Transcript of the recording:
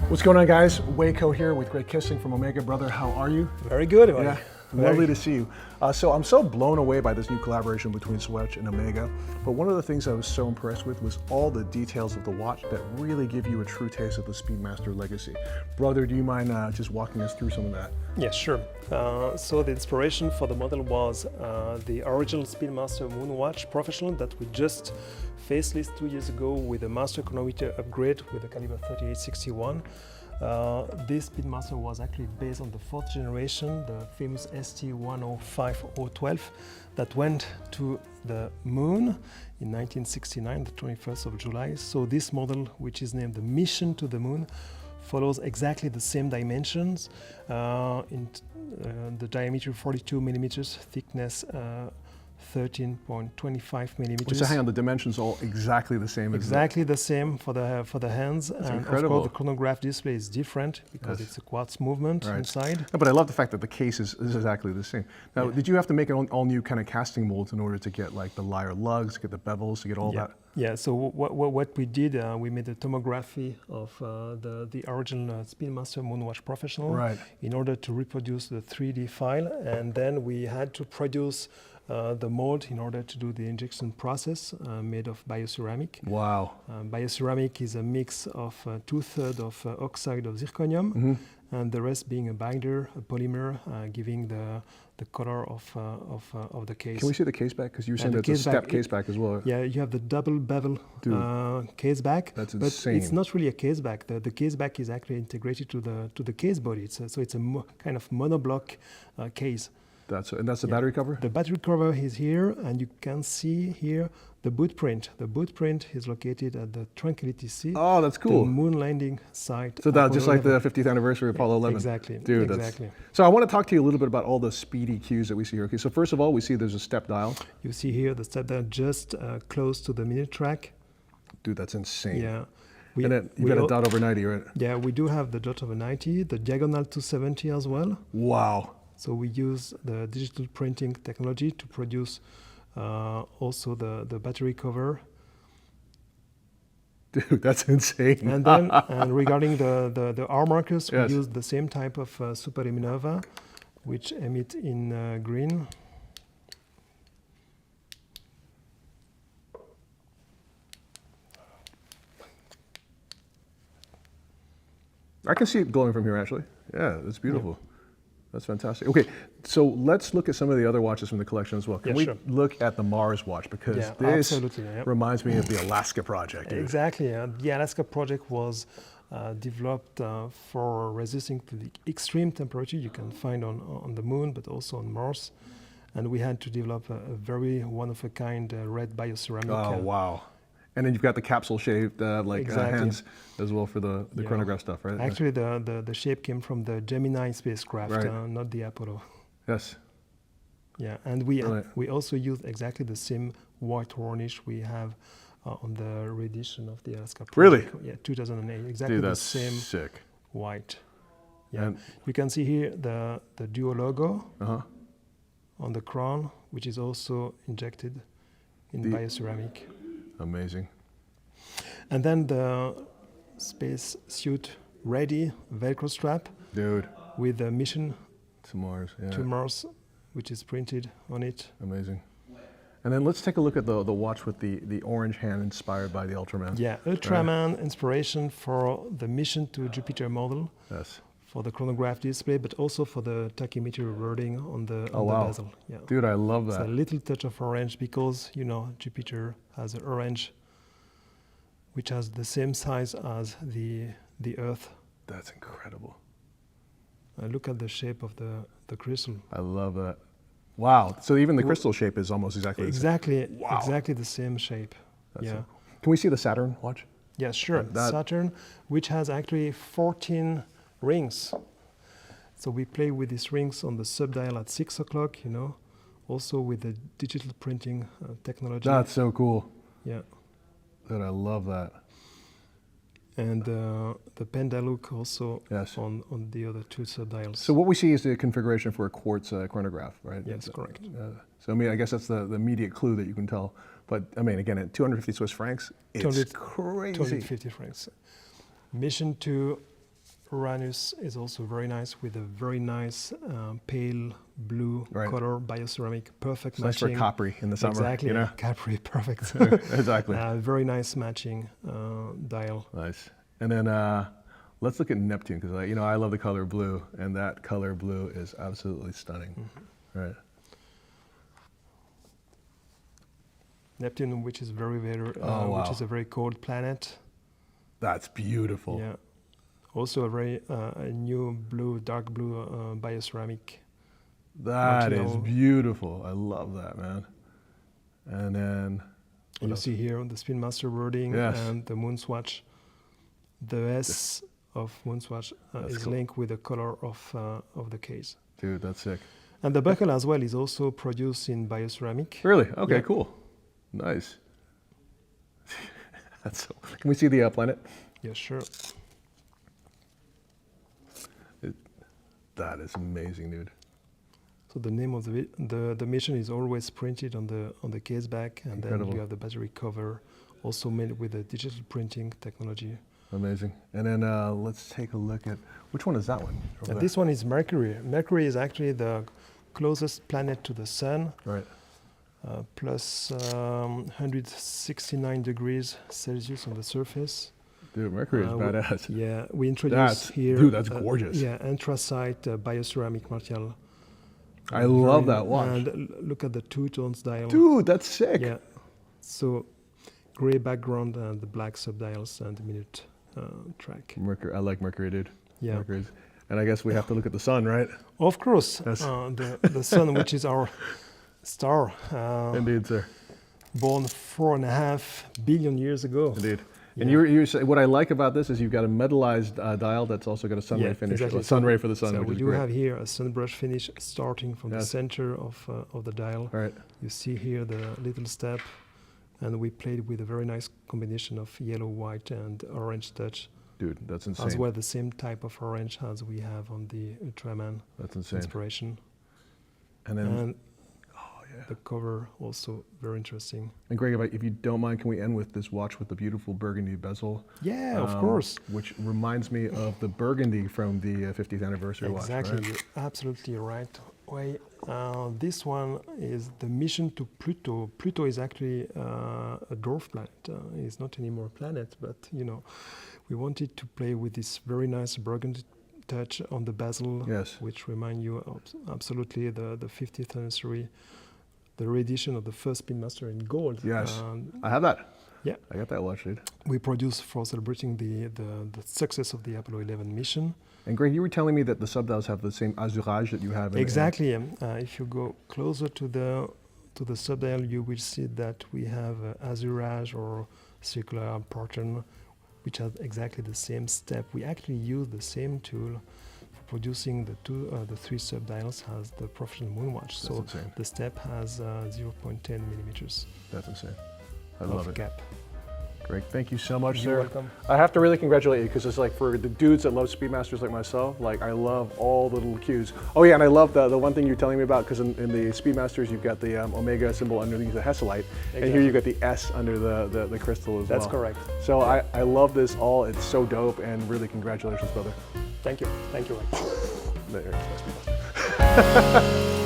What's going on, guys? Waco here with Greg Kissling from Omega. Brother, how are you? Very good. Yeah, lovely to see you. So I'm so blown away by this new collaboration between Swatch and Omega. But one of the things I was so impressed with was all the details of the watch that really give you a true taste of the Speedmaster legacy. Brother, do you mind just walking us through some of that? Yeah, sure. So the inspiration for the model was the original Speedmaster MoonSwatch Professional that we just facelift 2 years ago with a master chronometer upgrade with a caliber 3861. This Speedmaster was actually based on the fourth generation, the famous ST105012 that went to the moon in 1969, the 21st of July. So this model, which is named the Mission to the Moon, follows exactly the same dimensions in the diameter 42 millimeters, thickness 13.25 millimeters. So hang on, the dimensions all exactly the same. Exactly the same for the hands. That's and incredible. Of course, the chronograph display is different because it's a quartz movement inside. No, but I love the fact that the case is exactly the same. Now, did you have to make an all new kind of casting molds in order to get like the lyre lugs, to get the bevels, to get all that? Yeah, so what we did, we made a tomography of the original Speedmaster MoonSwatch Professional in order to reproduce the 3D file, and then we had to produce the mold in order to do the injection process made of bioceramic. Wow. Bioceramic is a mix of 2/3 of oxide of zirconium and the rest being a binder, a polymer, giving the color of the case. Can we see the case back? Because you were saying that's a step case back as well. Yeah, you have the double bevel case back. That's but insane. It's not really a case back. The case back is actually integrated to the case body. So it's a kind of monoblock case. And that's the battery cover? The battery cover is here, and you can see here the boot print. The boot print is located at the Tranquility C. Oh, that's cool. The moon landing site. So that's just like the 50th anniversary of Apollo 11. Exactly. Dude, exactly. So I want to talk to you a little bit about all the speedy cues that we see here. Okay, so first of all, we see there's a step dial. You see here the step dial just close to the minute track. Dude, that's insane. Yeah. And then you've got a dot over 90, right? Yeah, we do have the dot over 90, the diagonal 270 as well. Wow. So we use the digital printing technology to produce also the battery cover. Dude, that's insane. And then regarding the hour markers, we use the same type of superluminova, which emit in green. I can see it glowing from here, actually. Yeah, that's beautiful. Yeah. That's fantastic. Okay, so let's look at some of the other watches from the collection as well. Can we look at the Mars watch? Because this reminds me of the Alaska project. Dude. Exactly. The Alaska project was developed for resisting to the extreme temperature you can find on the moon, but also on Mars. And we had to develop a very one-of-a-kind red bioceramic. Oh, wow. And then you've got the capsule-shaped hands as well for the chronograph stuff, right? Actually, the shape came from the Gemini spacecraft, not the Apollo. Yes. Yeah, and we also use exactly the same white varnish we have on the reedition of the Alaska project. Really? Yeah, 2008. Exactly the same white. Yeah. And you can see here the Duo logo on the crown, which is also injected in bioceramic. Amazing. And then the space suit ready Velcro strap. Dude. With the mission to Mars, to Mars, which is printed on it. Amazing. And then let's take a look at the watch with the orange hand inspired by the Ultraman. Yeah, Ultraman inspiration for the mission to Jupiter model. Yes. For the chronograph display, but also for the tachymeter wording on the bezel. Yeah. Dude, I love that. It's a little touch of orange because, you know, Jupiter has an orange which has the same size as the Earth. That's incredible. Look at the shape of the crystal. I love that. Wow. So even the crystal shape is almost exactly the same. Exactly the same shape. That's so cool. Can we see the Saturn watch? Yeah, sure. Saturn, which has actually 14 rings. So we play with these rings on the subdial at 6 o'clock, you know, also with the digital printing technology. That's so cool. Yeah. Dude, I love that. And the Pendalook also on the other two subdials. So what we see is the configuration for a quartz chronograph, right? Yes, correct. So I mean, I guess that's the immediate clue that you can tell. But I mean, again, at 250 Swiss francs, it's crazy. 250 francs. Mission to Uranus is also very nice with a very nice pale blue color, bioceramic, perfect It's nice matching. for coppery in the summer. Exactly, You know? Capri, perfect. Exactly. Very nice matching dial. Nice. And then let's look at Neptune, because I love the color blue, and that color blue is absolutely stunning. Right. Neptune, which is which is a very cold planet. That's beautiful. Yeah. Also a very a new blue, dark blue bioceramic. That is material. beautiful. I love that, man. And then You see here on the Speedmaster wording and the MoonSwatch. The S of MoonSwatch is linked with the color of the case. Dude, that's sick. And the buckle as well is also produced in bioceramic. Really? Okay, cool. Nice. That's so. Can we see the planet? Yeah, sure. That is amazing, dude. So the name of the mission is always printed on the case back, and Incredible. then you have the battery cover, also made with the digital printing technology. Amazing. And then let's take a look at, which one is that one? And this one is Mercury. Mercury is actually the closest planet to the Sun. Right. Plus 169 degrees Celsius on the surface. Dude, Mercury is badass. Yeah, we introduced here. Dude, that's gorgeous. Yeah, anthracite bioceramic material. I love that watch. And look at the two-tones dial. Dude, that's sick. Yeah. So, gray background and the black subdials and the minute track. Mercury, I like Mercury, dude. Yeah. Mercury's. And I guess we have to look at the sun, right? Of course, the Sun, which is our star. Indeed, sir. Born 4.5 billion years ago. Indeed. And you say, what I like about this is you've got a metallized dial that's also got a sunray finish. Exactly. A sunray for the sun, So which we is do great. have here a sunbrush finish starting from the center of the dial. Right. You see here the little step, and we played with a very nice combination of yellow, white, and orange touch. Dude, that's insane. As well, the same type of orange as we have on the Ultraman. That's insane. Inspiration. And then, the cover also very interesting. And Greg, if you don't mind, can we end with this watch with the beautiful burgundy bezel? Yeah, of course. Which reminds me of the burgundy from the 50th anniversary watch. Exactly, Right? you're absolutely right. This one is the mission to Pluto. Pluto is actually a dwarf planet. It's not anymore a planet, but we wanted to play with this very nice burgundy touch on the bezel, which remind you of absolutely the 50th anniversary, the re-edition of the first Speedmaster in gold. Yes, I have that. Yeah, I got that watch, dude. We produced for celebrating the success of the Apollo 11 mission. And Greg, you were telling me that the subdials have the same azurage that you have. Exactly. If you go closer to the subdial, you will see that we have azurage or circular pattern, which has exactly the same step. We actually use the same tool for producing the three subdials as the professional MoonWatch. That's insane. The step has 0.10 millimeters. That's insane. I love it. Gap. Greg, thank you so much, You're sir. welcome. I have to really congratulate you, because it's like for the dudes that love Speedmasters like myself, like I love all the little cues. Oh yeah, and I love the one thing you're telling me about, because in the Speedmasters you've got the Omega symbol underneath the Hesalite, and here you've got the S under the crystal as well. That's correct. So I love this all. It's so dope, and really congratulations, brother. Thank you. Thank you. There, Speedmaster.